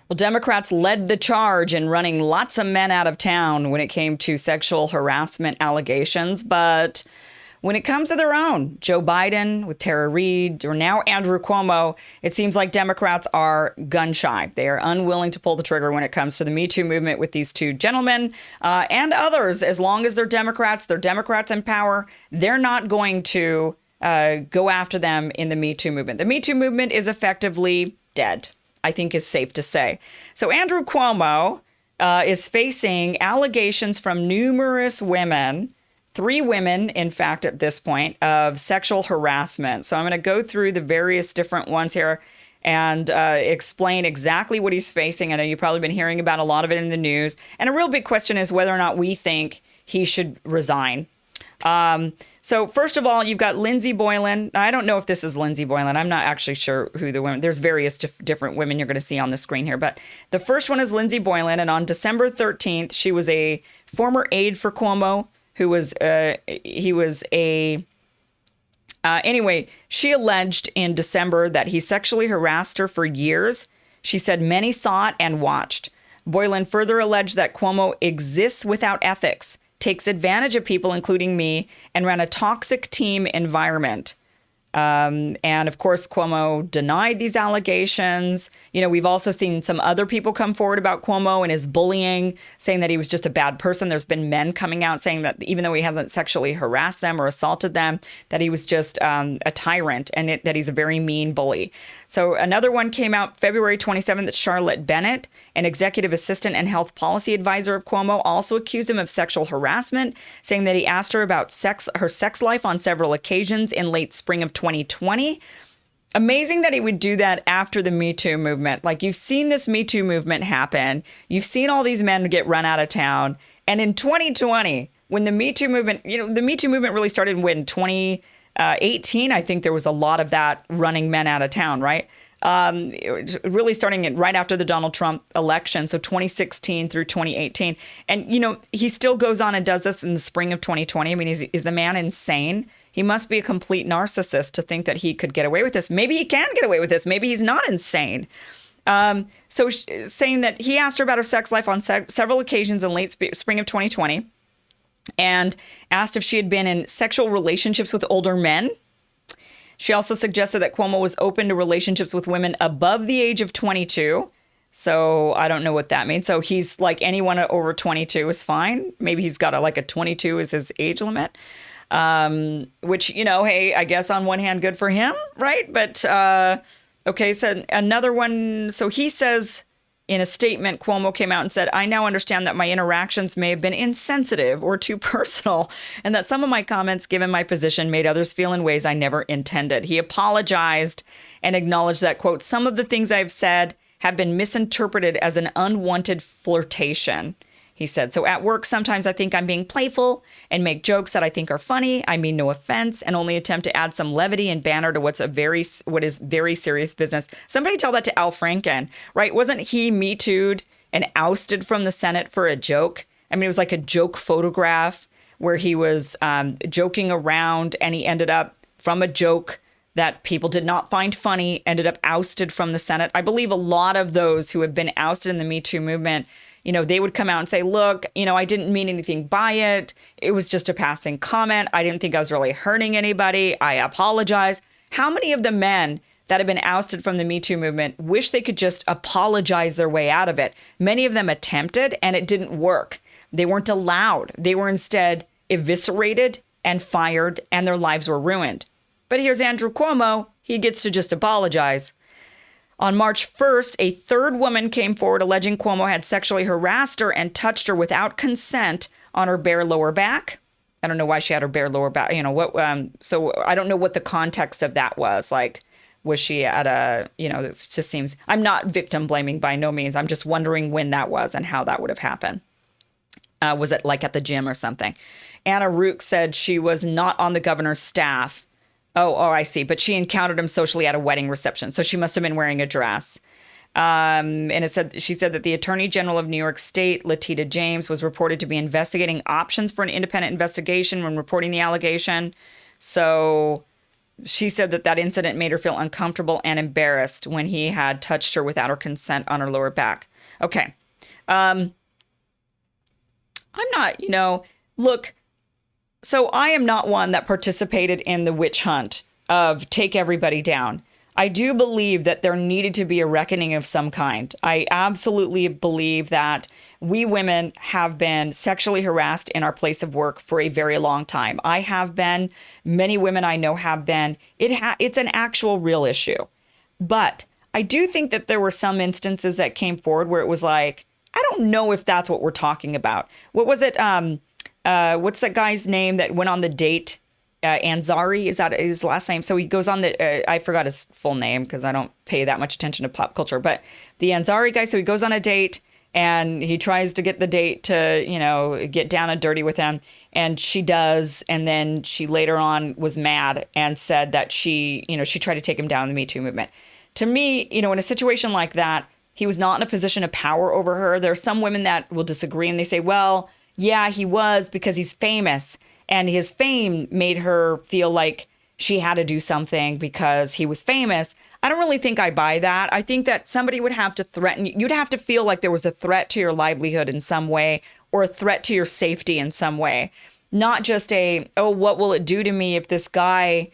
Well, Democrats led the charge in running lots of men out of town when it came to sexual harassment allegations. But when it comes to their own, Joe Biden with Tara Reade, or now Andrew Cuomo, it seems like Democrats are gun shy. They are unwilling to pull the trigger when it comes to the Me Too movement with these two gentlemen and others. As long as they're Democrats in power, they're not going to go after them in the Me Too movement. The Me Too movement is effectively dead, I think is safe to say. So Andrew Cuomo is facing allegations from numerous women, 3 women, in fact, at this point, of sexual harassment. So I'm going to go through the various different ones here and explain exactly what he's facing. I know you've probably been hearing about a lot of it in the news. And a real big question is whether or not we think he should resign. So first of all, you've got Lindsey Boylan. I don't know if this is Lindsey Boylan. I'm not actually sure who the women. There's various different women you're going to see on the screen here. But the first one is Lindsey Boylan. And on December 13th, she was a former aide for Cuomo who was anyway, she alleged in December that he sexually harassed her for years. She said many saw it and watched. Boylan further alleged that Cuomo exists without ethics, takes advantage of people, including me, and ran a toxic team environment. And of course, Cuomo denied these allegations. You know, we've also seen some other people come forward about Cuomo and his bullying, saying that he was just a bad person. There's been men coming out saying that even though he hasn't sexually harassed them or assaulted them, that he was just a tyrant and that he's a very mean bully. So another one came out February 27th that Charlotte Bennett, an executive assistant and health policy advisor of Cuomo, also accused him of sexual harassment, saying that he asked her about her sex life on several occasions in late spring of 2020. Amazing that he would do that after the Me Too movement. Like, you've seen this Me Too movement happen. You've seen all these men get run out of town. And in 2020, when the Me Too movement, the Me Too movement really started when 2018, I think there was a lot of that running men out of town, right? Really starting right after the Donald Trump election, so 2016 through 2018. And, he still goes on and does this in the spring of 2020. I mean, is the man insane? He must be a complete narcissist to think that he could get away with this. Maybe he can get away with this. Maybe he's not insane. So saying that he asked her about her sex life on several occasions in late spring of 2020 and asked if she had been in sexual relationships with older men. She also suggested that Cuomo was open to relationships with women above the age of 22. So I don't know what that means. So he's like, anyone over 22 is fine. Maybe he's got a 22 is his age limit. Which, hey, I guess on one hand, good for him, right? But, okay, so another one. So he says in a statement, Cuomo came out and said, I now understand that my interactions may have been insensitive or too personal, and that some of my comments, given my position, made others feel in ways I never intended. He apologized and acknowledged that, quote, some of the things I've said have been misinterpreted as an unwanted flirtation. He said, so at work, sometimes I think I'm being playful and make jokes that I think are funny. I mean no offense, and only attempt to add some levity and banter to what is very serious business. Somebody tell that to Al Franken, right? Wasn't he Me Too'd and ousted from the Senate for a joke? I mean, it was like a joke photograph where he was joking around, and he ended up, from a joke that people did not find funny, ended up ousted from the Senate. I believe a lot of those who have been ousted in the Me Too movement, they would come out and say, look, I didn't mean anything by it. It was just a passing comment. I didn't think I was really hurting anybody. I apologize. How many of the men that have been ousted from the Me Too movement wish they could just apologize their way out of it? Many of them attempted, and it didn't work. They weren't allowed. They were instead eviscerated and fired, and their lives were ruined. But here's Andrew Cuomo. He gets to just apologize. On March 1st, a third woman came forward alleging Cuomo had sexually harassed her and touched her without consent on her bare lower back. I don't know why she had her bare lower back. So I don't know what the context of that was. Like, was she at it just seems, I'm not victim blaming by no means. I'm just wondering when that was and how that would have happened. Was it like at the gym or something? Anna Rook said she was not on the governor's staff. Oh, I see. But she encountered him socially at a wedding reception. So she must have been wearing a dress. And she said that the Attorney General of New York State, Letitia James, was reported to be investigating options for an independent investigation when reporting the allegation. So she said that that incident made her feel uncomfortable and embarrassed when he had touched her without her consent on her lower back. Okay. I'm not, look, so I am not one that participated in the witch hunt of take everybody down. I do believe that there needed to be a reckoning of some kind. I absolutely believe that we women have been sexually harassed in our place of work for a very long time. I have been, many women I know have been. It's an actual real issue. But I do think that there were some instances that came forward where it was like, I don't know if that's what we're talking about. What was it? What's that guy's name that went on the date? Ansari, is that his last name? So he goes on I forgot his full name because I don't pay that much attention to pop culture, but the Ansari guy, so he goes on a date and he tries to get the date to, get down and dirty with him. And she does. And then she later on was mad and said that she tried to take him down in the Me Too movement. To me, in a situation like that, he was not in a position of power over her. There are some women that will disagree and they say, well, yeah, he was because he's famous. And his fame made her feel like she had to do something because he was famous. I don't really think I buy that. I think that somebody would have to threaten you. You'd have to feel like there was a threat to your livelihood in some way or a threat to your safety in some way. Not just what will it do to me if this guy...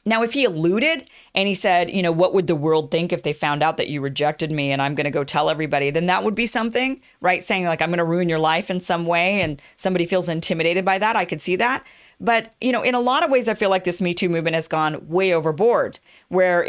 Now, if he alluded and he said, what would the world think if they found out that you rejected me and I'm going to go tell everybody, then that would be something, right? Saying like, I'm going to ruin your life in some way and somebody feels intimidated by that. I could see that. But, in a lot of ways, I feel like this Me Too movement has gone way overboard, where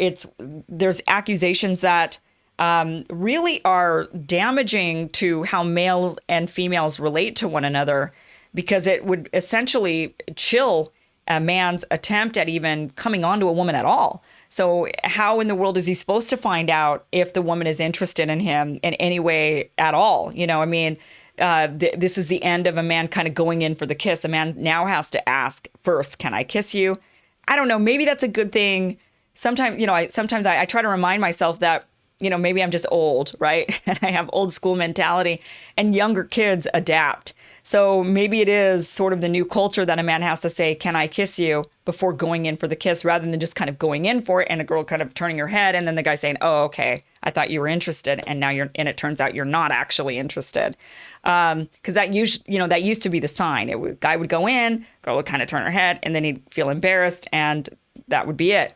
there's accusations that really are damaging to how males and females relate to one another, because it would essentially chill a man's attempt at even coming on to a woman at all. So how in the world is he supposed to find out if the woman is interested in him in any way at all? This is the end of a man kind of going in for the kiss. A man now has to ask first, can I kiss you? I don't know. Maybe that's a good thing. Sometimes, I try to remind myself that, maybe I'm just old, right? And I have old school mentality and younger kids adapt. So maybe it is sort of the new culture that a man has to say, can I kiss you, before going in for the kiss, rather than just kind of going in for it and a girl kind of turning her head and then the guy saying, oh, okay, I thought you were interested. And now it turns out you're not actually interested. Because that used to be the sign. Guy would go in, girl would kind of turn her head and then he'd feel embarrassed and that would be it.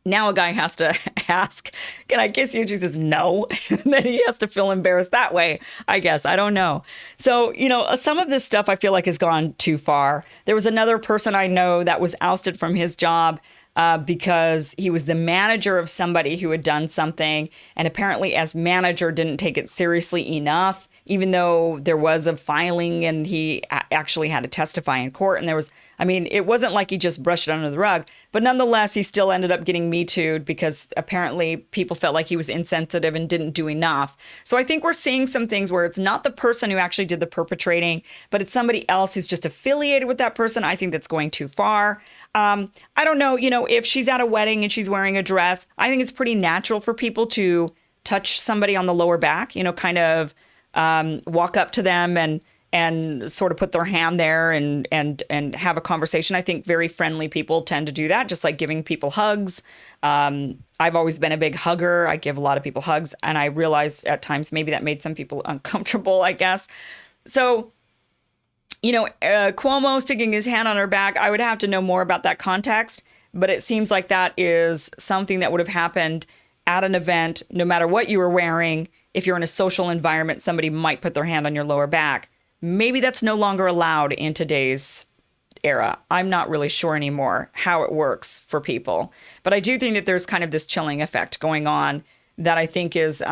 Now a guy has to ask, can I kiss you? And she says, no. And then he has to feel embarrassed that way, I guess. I don't know. So, some of this stuff I feel like has gone too far. There was another person I know that was ousted from his job because he was the manager of somebody who had done something. And apparently as manager didn't take it seriously enough, even though there was a filing and he actually had to testify in court. And it wasn't like he just brushed it under the rug, but nonetheless, he still ended up getting Me Too'd because apparently people felt like he was insensitive and didn't do enough. So I think we're seeing some things where it's not the person who actually did the perpetrating, but it's somebody else who's just affiliated with that person. I think that's going too far. I don't know, if she's at a wedding and she's wearing a dress, I think it's pretty natural for people to touch somebody on the lower back, kind of walk up to them and sort of put their hand there and have a conversation. I think very friendly people tend to do that, just like giving people hugs. I've always been a big hugger. I give a lot of people hugs, and I realized at times maybe that made some people uncomfortable, I guess. So, Cuomo sticking his hand on her back, I would have to know more about that context, but it seems like that is something that would have happened at an event, no matter what you were wearing. If you're in a social environment, somebody might put their hand on your lower back. Maybe that's no longer allowed in today's era. I'm not really sure anymore how it works for people. But I do think that there's kind of this chilling effect going on that I think is,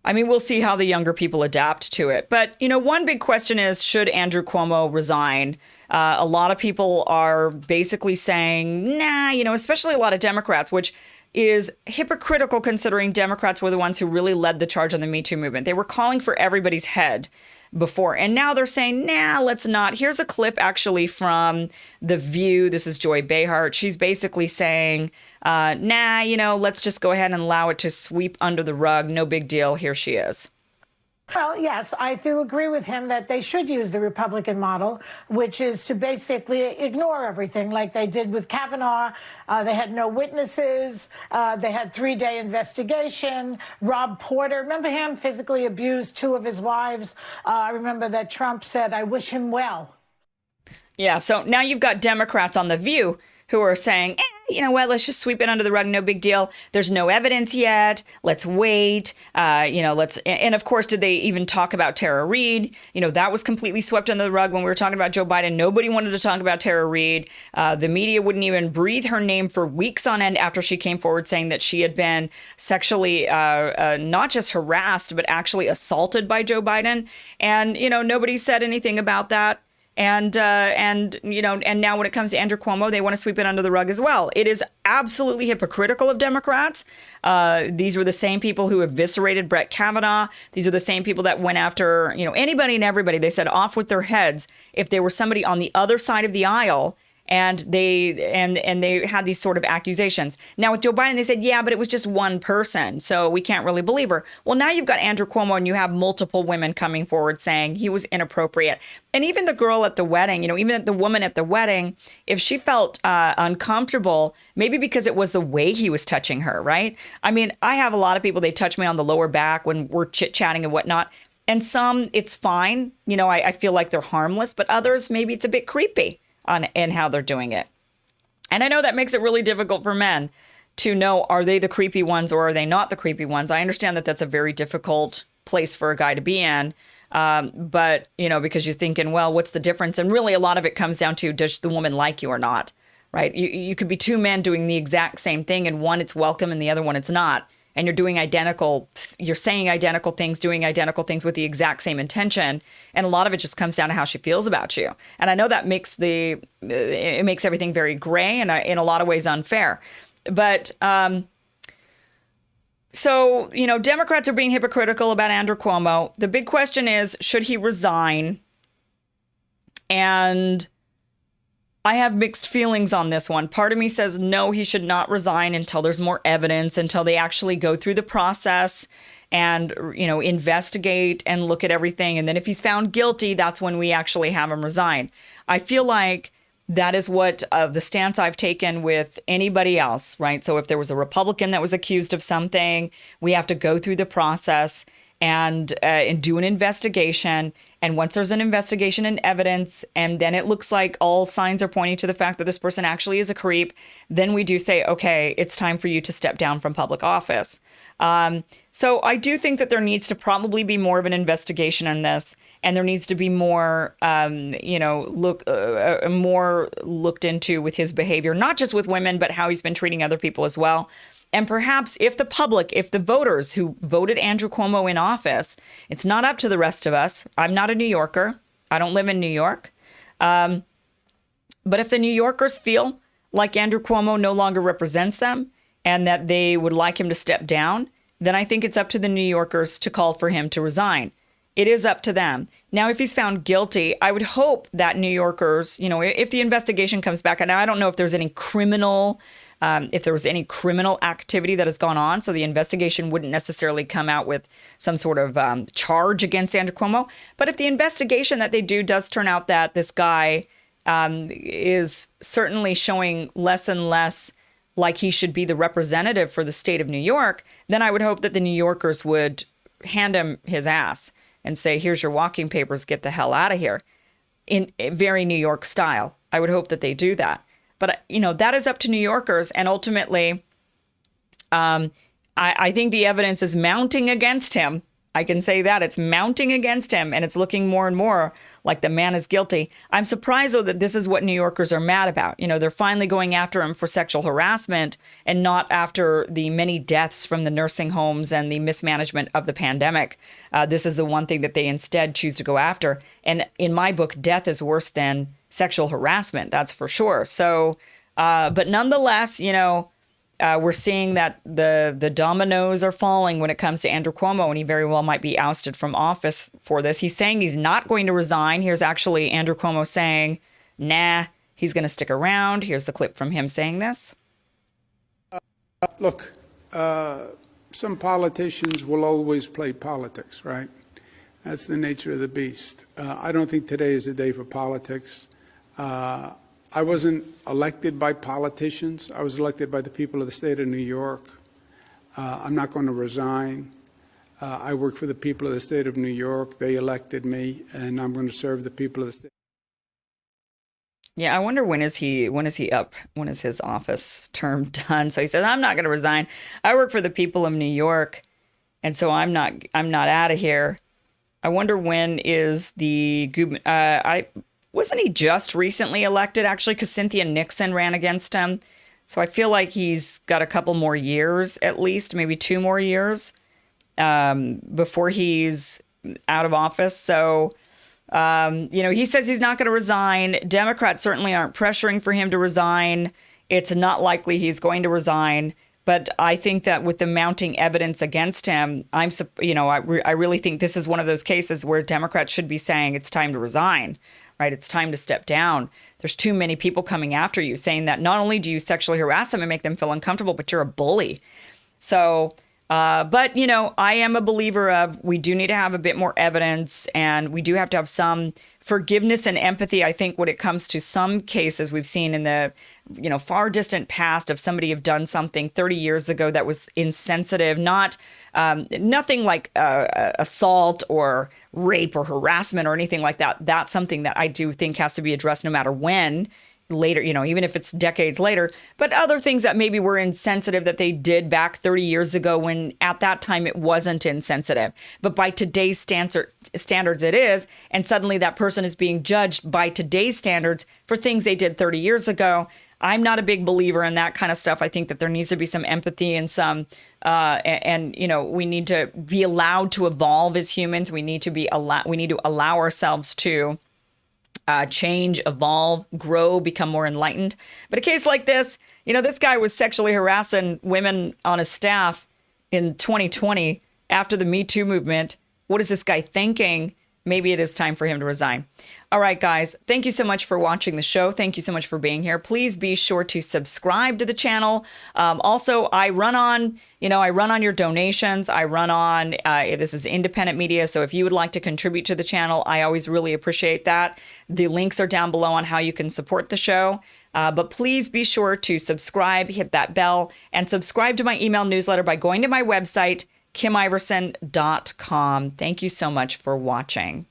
we'll see how the younger people adapt to it. But, one big question is, should Andrew Cuomo resign? A lot of people are basically saying, nah, especially a lot of Democrats, which is hypocritical considering Democrats were the ones who really led the charge on the Me Too movement. They were calling for everybody's head before. And now they're saying, nah, let's not. Here's a clip actually from The View. This is Joy Behar. She's basically saying, let's just go ahead and allow it to sweep under the rug. No big deal. Here she is. Well, yes, I do agree with him that they should use the Republican model, which is to basically ignore everything like they did with Kavanaugh. They had no witnesses. They had 3-day investigation. Rob Porter, remember him, physically abused 2 of his wives. I remember that Trump said, "I wish him well." Yeah, so now you've got Democrats on The View who are saying, you know what, let's just sweep it under the rug, no big deal. There's no evidence yet. Let's wait. And of course, did they even talk about Tara Reade? You know, that was completely swept under the rug when we were talking about Joe Biden. Nobody wanted to talk about Tara Reade. The media wouldn't even breathe her name for weeks on end after she came forward saying that she had been sexually not just harassed, but actually assaulted by Joe Biden. And, you know, nobody said anything about that. And now when it comes to Andrew Cuomo, they want to sweep it under the rug as well. It is absolutely hypocritical of Democrats. These were the same people who eviscerated Brett Kavanaugh. These are the same people that went after, you know, anybody and everybody. They said off with their heads if there was somebody on the other side of the aisle. And they had these sort of accusations. Now with Joe Biden, they said, yeah, but it was just one person, so we can't really believe her. Well, now you've got Andrew Cuomo and you have multiple women coming forward saying he was inappropriate. And even the girl at the wedding, you know, even the woman at the wedding, if she felt uncomfortable, maybe because it was the way he was touching her, right? I mean, I have a lot of people, they touch me on the lower back when we're chit-chatting and whatnot. And some, it's fine. You know, I feel like they're harmless, but others, maybe it's a bit creepy in how they're doing it. And I know that makes it really difficult for men to know, are they the creepy ones or are they not the creepy ones? I understand that that's a very difficult place for a guy to be in. But, you know, because you're thinking, well, what's the difference? And really, a lot of it comes down to, does the woman like you or not? Right? You could be 2 men doing the exact same thing, and one it's welcome and the other one it's not. And you're saying identical things, doing identical things with the exact same intention. And a lot of it just comes down to how she feels about you. And I know that makes everything very gray and in a lot of ways unfair. But so, you know, Democrats are being hypocritical about Andrew Cuomo. The big question is, should he resign? And I have mixed feelings on this one. Part of me says, no, he should not resign until there's more evidence, until they actually go through the process and, you know, investigate and look at everything. And then if he's found guilty, that's when we actually have him resign. I feel like that is what the stance I've taken with anybody else, right? So if there was a Republican that was accused of something, we have to go through the process and do an investigation. And once there's an investigation and evidence, and then it looks like all signs are pointing to the fact that this person actually is a creep, then we do say, okay, it's time for you to step down from public office. So I do think that there needs to probably be more of an investigation on this, and there needs to be more, more looked into with his behavior, not just with women, but how he's been treating other people as well. And perhaps if the voters who voted Andrew Cuomo in office, it's not up to the rest of us. I'm not a New Yorker. I don't live in New York. But if the New Yorkers feel like Andrew Cuomo no longer represents them and that they would like him to step down, then I think it's up to the New Yorkers to call for him to resign. It is up to them. Now, if he's found guilty, I would hope that New Yorkers, you know, if the investigation comes back, and I don't know if there's any if there was any criminal activity that has gone on, so the investigation wouldn't necessarily come out with some sort of charge against Andrew Cuomo. But if the investigation that they do does turn out that this guy is certainly showing less and less like he should be the representative for the state of New York, then I would hope that the New Yorkers would hand him his ass and say, here's your walking papers, get the hell out of here, in a very New York style. I would hope that they do that. But, you know, that is up to New Yorkers. And ultimately, I think the evidence is mounting against him. I can say that it's mounting against him, and it's looking more and more like the man is guilty. I'm surprised, though, that this is what New Yorkers are mad about. You know, they're finally going after him for sexual harassment and not after the many deaths from the nursing homes and the mismanagement of the pandemic. This is the one thing that they instead choose to go after. And in my book, death is worse than sexual harassment. That's for sure. So, but nonetheless, you know, we're seeing that the dominoes are falling when it comes to Andrew Cuomo, and he very well might be ousted from office for this. He's saying he's not going to resign. Here's actually Andrew Cuomo saying, nah, he's going to stick around. Here's the clip from him saying this. Look, some politicians will always play politics, right? That's the nature of the beast. I don't think today is a day for politics. I wasn't elected by politicians. I was elected by the people of the state of New York. I'm not going to resign. I work for the people of the state of New York. They elected me, and I'm going to serve the people of the state. Yeah, I wonder when is he up? When is his office term done? So he says, I'm not going to resign. I work for the people of New York, and so I'm not out of here. I wonder when is the wasn't he just recently elected, actually, because Cynthia Nixon ran against him. So I feel like he's got a couple more years, at least, maybe 2 more years before he's out of office. So, he says he's not going to resign. Democrats certainly aren't pressuring for him to resign. It's not likely he's going to resign. But I think that with the mounting evidence against him, I really think this is one of those cases where Democrats should be saying it's time to resign. Right? It's time to step down. There's too many people coming after you saying that not only do you sexually harass them and make them feel uncomfortable, but you're a bully. So, but I am a believer of we do need to have a bit more evidence, and we do have to have some forgiveness and empathy. I think when it comes to some cases we've seen in the, far distant past of somebody have done something 30 years ago that was insensitive, nothing like assault or rape or harassment or anything like that. That's something that I do think has to be addressed no matter when. Later, even if it's decades later, but other things that maybe were insensitive that they did back 30 years ago when at that time it wasn't insensitive. But by today's standards it is. And suddenly that person is being judged by today's standards for things they did 30 years ago. I'm not a big believer in that kind of stuff. I think that there needs to be some empathy and some, we need to be allowed to evolve as humans. We need to allow ourselves to change, evolve, grow, become more enlightened. But a case like this, this guy was sexually harassing women on his staff in 2020 after the MeToo movement. What is this guy thinking? Maybe it is time for him to resign. All right, guys, thank you so much for watching the show. Thank you so much for being here. Please be sure to subscribe to the channel. Also, I run on your donations. I run on, this is independent media. So if you would like to contribute to the channel, I always really appreciate that. The links are down below on how you can support the show. But please be sure to subscribe, hit that bell, and subscribe to my email newsletter by going to my website, KimIverson.com. Thank you so much for watching.